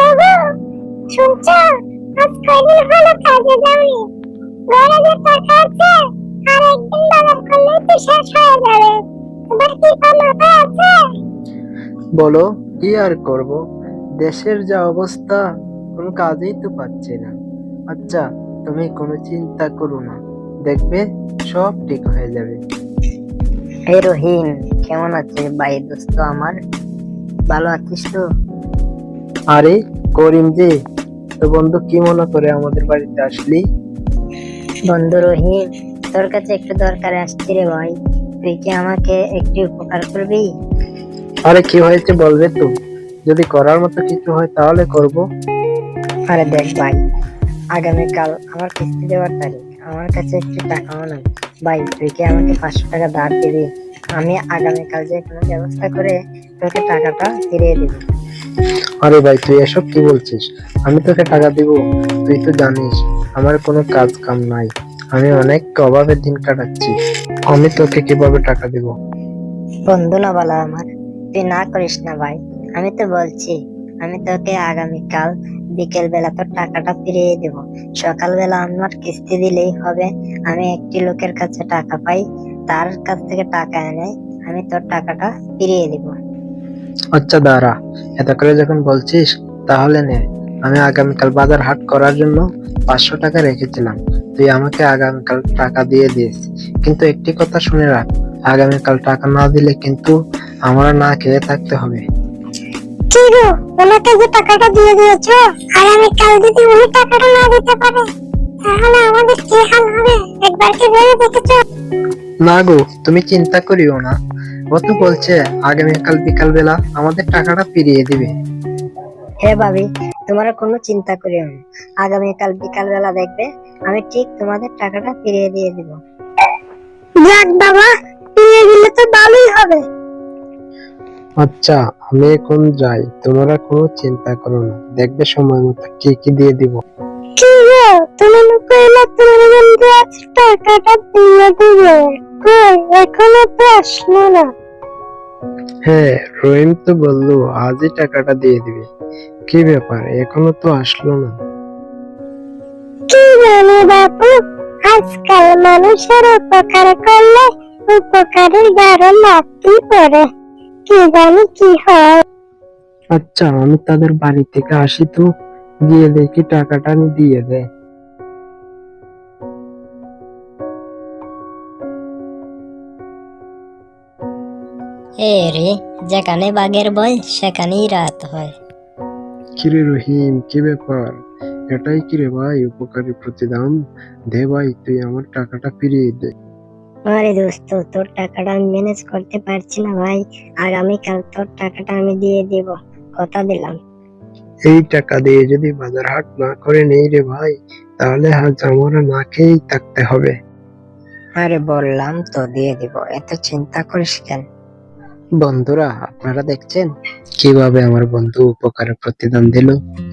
ওগো, শুনছো? আজ কয়দিন হলো কাজে যাওনি। ঘরে যে টাকা আছে, আর একদিন বাজার করলেই তো শেষ হয়ে যাবে। তোমার কি তা মাথায় আছে? বলো, কি আর করব, দেশের যা অবস্থা, কোনো কাজেই তো পাচ্ছি না। আচ্ছা, তুমি কোনো চিন্তা করো না, দেখবে সব ঠিক হয়ে যাবে। এই রহিম, কেমন আছে ভাই দোস্ত আমার? ভালো আছিস তো? আরে করিম যে, তো বন্ধু কি মনে করে আমাদের বাড়িতে আসলি? বন্ধু রহিম, তোর কাছে একটু দরকারে আসছি রে ভাই। তুই কি আমাকে একটু উপকার করবি? আরে কি হয়েছে বলবে তো, যদি করার মতো কিছু হয় তাহলে করব। আরে দেখ ভাই, আগামীকাল আমার কিস্তি দেওয়ার তারিখ, আমার কাছে একটু টাকাও নাই। ভাই তুই কি আমাকে 500 টাকা ধার দিবি? আমি আগামীকাল যে কোনো ব্যবস্থা করে তোকে টাকাটা ফিরিয়ে দিব। আরে ভাই, তুই এসব কি বলছিস? আমি তোকে টাকা দিব? তুই তো জানিস আমার কোনো কাজ কাম নাই, আমি অনেক অভাবের দিন কাটাচ্ছি। আমি তোকে কিভাবে টাকা দিব? বন্ধু না বলা আমার, তুই না করিস না ভাই। আমি তো বলছি, আমি তোকে আগামীকাল বিকেল বেলা তোর টাকাটা ফিরিয়ে দেব। সকালবেলা আমার কিস্তি দিলেই হবে। আমি একটি লোকের কাছে টাকা পাই, তার কাছ থেকে টাকা এনে আমি তোর টাকাটা ফিরিয়ে দিব। আচ্ছা দাঁড়া, এত করে যখন বলছিস তাহলে নে। আমি আগামীকাল বাজার হাট করার জন্য 500 টাকা রেখেছিলাম, তুই আমাকে আগামীকাল টাকা দিয়ে দিস। কিন্তু একটি কথা শুনে রাখ, আগামীকাল টাকা না দিলে কিন্তু আমরা না খেয়ে থাকতে হবে। কি গো, ওনাকে যে টাকাটা দিয়ে দিয়েছো, আগামীকাল যদি উনি টাকাটা না দিতে পারে, তাহলে আমাদের কি হাল হবে? একবার কি ভেবে দেখেছো? না গো, তুমি চিন্তা করিও না, ও তো বলছে আগামীকাল বিকাল বেলা আমাদের টাকাটা ফিরিয়ে দিবে। হে ভাবি, তোমরা কোনো চিন্তা করিও না। আগামীকাল বিকাল বেলা দেখবে আমি ঠিক তোমাদের টাকাটা ফিরিয়ে দিয়ে দিব। যাক বাবা, ফিরিয়ে দিলে তো ভালোই হবে। আচ্ছা, আমি এখন যাই, তোমরা কোনো চিন্তা করো না, দেখবে সময় মতো কি কি দিয়ে দিব। কি গো, তুমি না কইলে তোমার বন্ধু আজ টাকাটা দিয়ে দিবে? কই, এখনো তো আসলো না। হ্যাঁ, রহিম তো বললো আজই টাকাটা দিয়ে দিবে। কি ব্যাপার, এখনো তো আসলো না? কি জানি বাপু, আজকাল মানুষের উপকার করলে উপকারের দ্বারা লাগতেই পারে। কি জানি কি হয়। আচ্ছা, আমি তাদের বাড়ি থেকে আসি তো, গিয়ে দেখি টাকাটা আমি দিয়ে দেয়। এ রে, যেখানে বাঘের ভয় সেখানেই রাত হয়। কিরে রহিম, কি ব্যাপার? এটাই কিরে ভাই উপকারী প্রতিদান? দে ভাই, তুই আমার টাকাটা ফিরিয়ে দে। আরে দোস্ত, তোর টাকাটা আমি ম্যানেজ করতে পারছি না ভাই। আগামীকাল তোর টাকাটা আমি দিয়ে দিব, কথা দিলাম। এই টাকা দিয়ে যদি বাজার হাট না করে নেই রে ভাই, তাহলে আজ আমরা না খেয়েই থাকতে হবে। আরে বললাম তো দিয়ে দিব, এত চিন্তা করিস কেন? বন্ধুরা, আপনারা দেখছেন কিভাবে আমার বন্ধু উপকারের প্রতিদান দিল?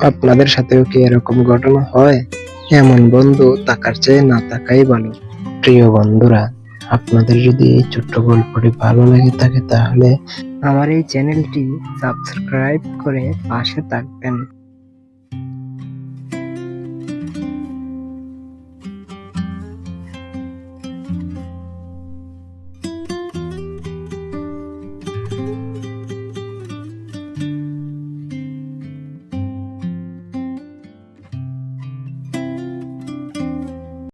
আপনাদের সাথেও কি এরকম ঘটনা হয়? এমন বন্ধু থাকার চেয়ে না থাকাই ভালো। প্রিয় বন্ধুরা, আপনাদের যদি এই ছোট্ট গল্পটি ভালো লেগে থাকে তাহলে আমার এই চ্যানেলটি সাবস্ক্রাইব করে পাশে থাকবেন।